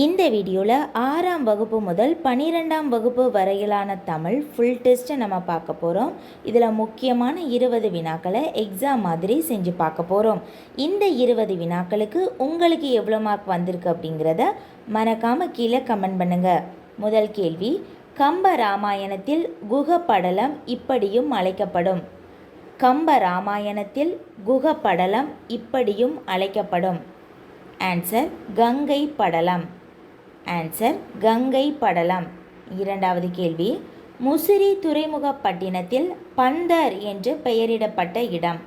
இந்த வீடியோவில் 6ஆம் வகுப்பு முதல் 12ஆம் வகுப்பு வரையிலான தமிழ் ஃபுல் டெஸ்ட்டை நம்ம பார்க்க போகிறோம். இதில் முக்கியமான 20 வினாக்களை எக்ஸாம் மாதிரி செஞ்சு பார்க்க போகிறோம். இந்த 20 வினாக்களுக்கு உங்களுக்கு எவ்வளோ மார்க் வந்திருக்கு அப்படிங்கிறத மறக்காமல் கீழே கமெண்ட் பண்ணுங்கள். முதல் கேள்வி, கம்ப ராமாயணத்தில் குகப்படலம் இப்படியும் அழைக்கப்படும். கம்ப ராமாயணத்தில் குகப்படலம் இப்படியும் அழைக்கப்படும். ஆன்சர் கங்கை படலம். ஆன்சர் கங்கை படலம். இரண்டாவது கேள்வி, முசிறி துறைமுகப்பட்டினத்தில் பந்தர் என்று பெயரிடப்பட்ட இடம்.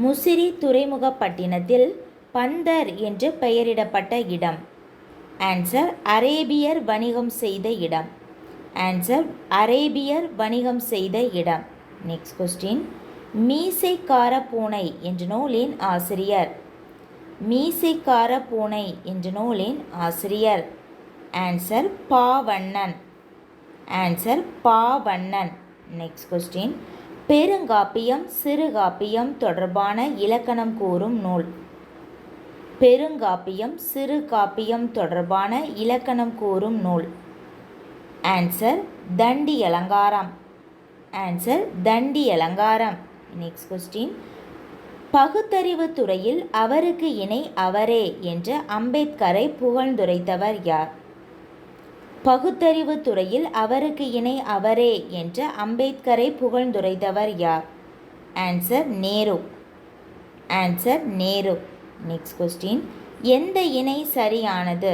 முசிறி துறைமுகப்பட்டினத்தில் பந்தர் என்று பெயரிடப்பட்ட இடம். ஆன்சர் அரேபியர் வணிகம் செய்த இடம். ஆன்சர் அரேபியர் வணிகம் செய்த இடம். நெக்ஸ்ட் கொஸ்டின், மீசைக்கார பூனை என்ற நூலின் ஆசிரியர். மீசைக்கார பூனை என்ற நூலின் ஆசிரியர். Answer Pavannan. Answer Pavannan. Next question, பெருங்காப்பியம் சிறுகாப்பியம் தொடர்பான இலக்கணம் கூறும் நூல். பெருங்காப்பியம் சிறுகாப்பியம் தொடர்பான இலக்கணம் கூறும் நூல். ஆன்சர் தண்டி அலங்காரம். ஆன்சர் தண்டி அலங்காரம். நெக்ஸ்ட் கொஸ்டின், பகுத்தறிவு துறையில் அவருக்கு இணை அவரே என்று அம்பேத்கரை புகழ்ந்துரைத்தவர் யார்? பகுத்தறிவு துறையில் அவருக்கு இணை அவரே என்று அம்பேத்கரை புகழ்ந்துரைத்தவர் யார்? Answer Nehru. Answer Nehru. Next question, எந்த இணை சரியானது?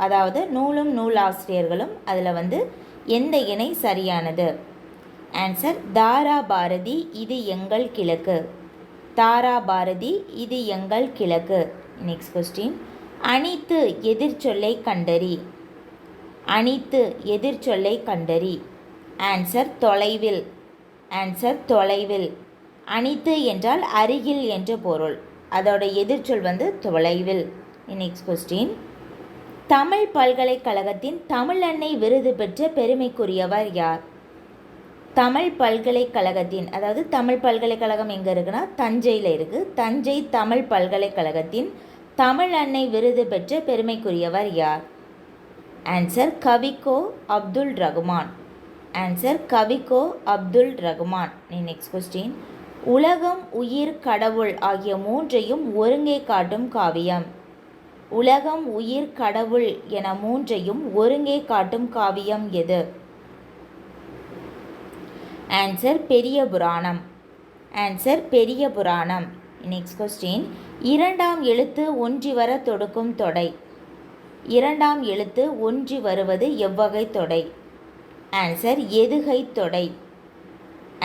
அதாவது நூலும் நூலாசிரியர்களும் அதில் எந்த இணை சரியானது? ஆன்சர் தாரா பாரதி இது எங்கள் கிழக்கு. தாரா பாரதி இது எங்கள் கிழக்கு. நெக்ஸ்ட் கொஸ்டின், அணித்து எதிர்ச்சொல்லை கண்டறி. அணித்து எதிர்ச்சொல்லை கண்டறி. ஆன்சர் தொலைவில். ஆன்சர் தொலைவில். அணித்து என்றால் அருகில் என்று பொருள். அதோட எதிர்ச்சொல் தொலைவில். நெக்ஸ்ட் கொஸ்டின், தமிழ் பல்கலைக்கழகத்தின் தமிழன்னை விருது பெற்ற பெருமைக்குரியவர் யார்? தமிழ் பல்கலைக்கழகத்தின், அதாவது தமிழ் பல்கலைக்கழகம் எங்கே இருக்குன்னா தஞ்சையில் இருக்குது. தஞ்சை தமிழ் பல்கலைக்கழகத்தின் தமிழ் அன்னை விருது பெற்ற பெருமைக்குரியவர் யார்? Answer Kavikko Abdul Rahman. Answer Kavikko Abdul Rahman. Next question, உலகம் உயிர் கடவுள் ஆகிய மூன்றையும் ஒருங்கே காட்டும் காவியம். உலகம் உயிர் கடவுள் என மூன்றையும் ஒருங்கே காட்டும் காவியம் எது? ஆன்சர் பெரிய புராணம். ஆன்சர் பெரிய புராணம். நெக்ஸ்ட் கொஸ்டின், இரண்டாம் எழுத்து ஒன்றி வர தொடுக்கும் தொடை. இரண்டாம் எழுத்து ஒன்றி வருவது எவ்வகை தொடை? ஆன்சர் எதுகை தொடை.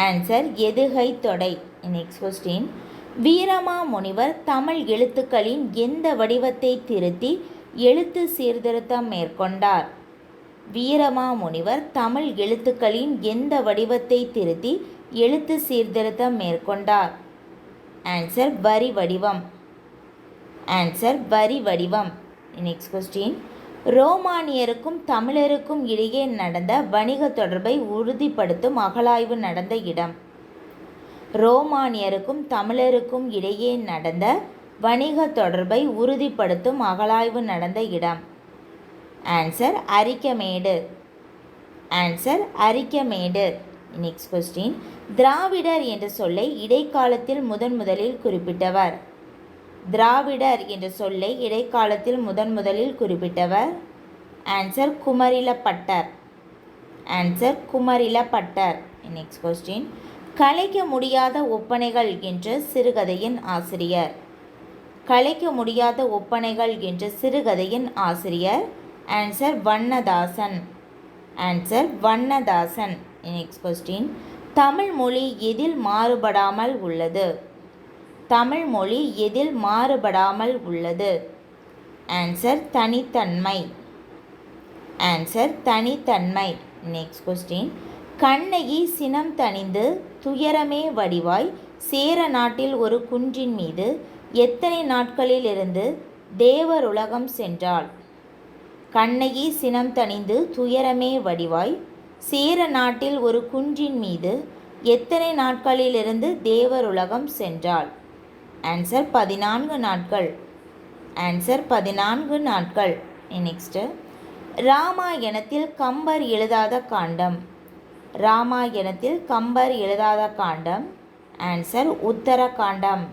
ஆன்சர் எதுகை தொடை. நெக்ஸ்ட் கொஸ்டின், வீரமாமுனிவர் தமிழ் எழுத்துக்களின் எந்த வடிவத்தை திருத்தி எழுத்து சீர்திருத்தம் மேற்கொண்டார்? வீரமாமுனிவர் தமிழ் எழுத்துக்களின் எந்த வடிவத்தை திருத்தி எழுத்து சீர்திருத்தம் மேற்கொண்டார்? ஆன்சர் வரி வடிவம். ஆன்சர் வரி வடிவம். நெக்ஸ்ட் கொஸ்டின், ரோமானியருக்கும் தமிழருக்கும் இடையே நடந்த வணிக தொடர்பை உறுதிப்படுத்தும் அகழாய்வு நடந்த இடம். ரோமானியருக்கும் தமிழருக்கும் இடையே நடந்த வணிக தொடர்பை உறுதிப்படுத்தும் அகழாய்வு நடந்த இடம். Answer Arikamedu. Answer Arikamedu. Next question, திராவிடர் என்ற சொல்லை இடைக்காலத்தில் முதலில் குறிப்பிட்டவர். திராவிடர் என்ற சொல்லை இடைக்காலத்தில் முதலில் குறிப்பிட்டவர். Answer Kumarila Bhattar. Answer Kumarila Bhattar. Next question, கலைக்க முடியாத ஒப்பனைகள் என்ற சிறுகதையின் ஆசிரியர். கலைக்க முடியாத ஒப்பனைகள் என்ற சிறுகதையின் ஆசிரியர். Answer Vannadasan. Answer Vannadasan. Next question, Tamil மொழி எதில் மாறுபடாமல் உள்ளது? தமிழ் மொழி எதில் மாறுபடாமல் உள்ளது? ஆன்சர் தனித்தன்மை. ஆன்சர் தனித்தன்மை. நெக்ஸ்ட் கொஸ்டின், கண்ணகி சினம் தணிந்து துயரமே வடிவாய் சேர நாட்டில் ஒரு குன்றின் மீது எத்தனை நாட்களில் இருந்து தேவருலகம் சென்றாள்? கண்ணகி சினம் தணிந்து துயரமே வடிவாய் சேர நாட்டில் ஒரு குன்றின் மீது எத்தனை நாட்களிலிருந்து தேவருலகம் சென்றாள்? ஆன்சர் 14 நாட்கள். ஆன்சர் 14 நாட்கள். நெக்ஸ்ட்டு ராமாயணத்தில் கம்பர் எழுதாத காண்டம். ராமாயணத்தில் கம்பர் எழுதாத காண்டம். ஆன்சர் உத்தரகாண்டம்.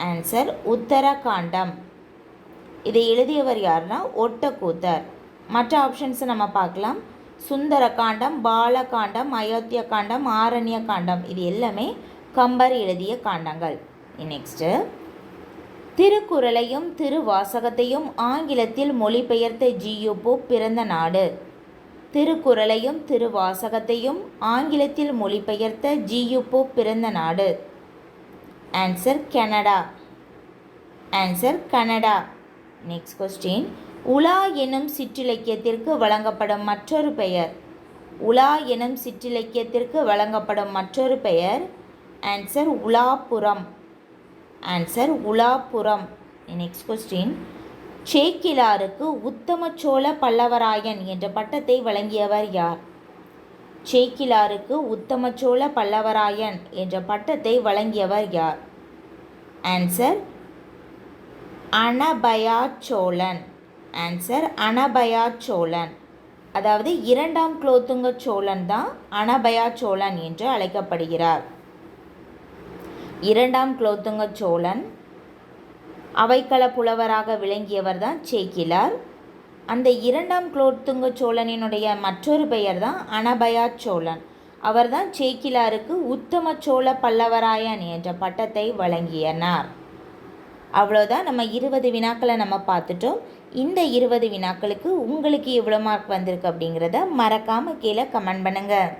ஆன்சர் உத்தரகாண்டம். இதை எழுதியவர் யாருன்னா ஒட்டக்கூத்தர். மற்ற ஆப்ஷன்ஸை நம்ம பார்க்கலாம். சுந்தரகாண்டம், பாலகாண்டம், அயோத்திய காண்டம், ஆரண்ய காண்டம், இது எல்லாமே கம்பர் எழுதிய காண்டங்கள். நெக்ஸ்ட்டு திருக்குறளையும் திருவாசகத்தையும் ஆங்கிலத்தில் மொழிபெயர்த்த ஜி.யு. போப் பிறந்த நாடு. திருக்குறளையும் திருவாசகத்தையும் ஆங்கிலத்தில் மொழிபெயர்த்த ஜி.யு. போப் பிறந்த நாடு. Answer Canada. Answer Canada. Next question உலா எனும் சிற்றிலக்கியத்திற்கு வழங்கப்படும் மற்றொரு பெயர். உலா எனும் சிற்றிலக்கியத்திற்கு வழங்கப்படும் மற்றொரு பெயர். ஆன்சர் உலாப்புரம். ஆன்சர் உலாப்புரம். நெக்ஸ்ட் கொஸ்டின் சேக்கிலாருக்கு உத்தம சோழ பல்லவராயன் என்ற பட்டத்தை வழங்கியவர் யார்? சேக்கிலாருக்கு உத்தம சோழ பல்லவராயன் என்ற பட்டத்தை வழங்கியவர் யார்? ஆன்சர் அனபயா சோழன். ஆன்சர் அனபயா சோழன். அதாவது இரண்டாம் குலோத்துங்க சோழன் தான் அனபயா சோழன் என்று அழைக்கப்படுகிறார். இரண்டாம் குலோத்துங்க சோழன் அவைக்கள புலவராக விளங்கியவர் தான் சேக்கிலார். அந்த இரண்டாம் குலோத்துங்க சோழனினுடைய மற்றொரு பெயர் தான் அனபயா சோழன். அவர்தான் சேக்கிலாருக்கு உத்தம சோழ பல்லவராயன் என்ற பட்டத்தை வழங்கியனார். அவ்வளோதான், நம்ம 20 வினாக்களை நம்ம பார்த்துட்டோம். இந்த 20 வினாக்களுக்கு உங்களுக்கு எவ்வளோ மார்க் வந்திருக்கு அப்படிங்கிறத மறக்காமல் கீழே கமெண்ட் பண்ணுங்கள்.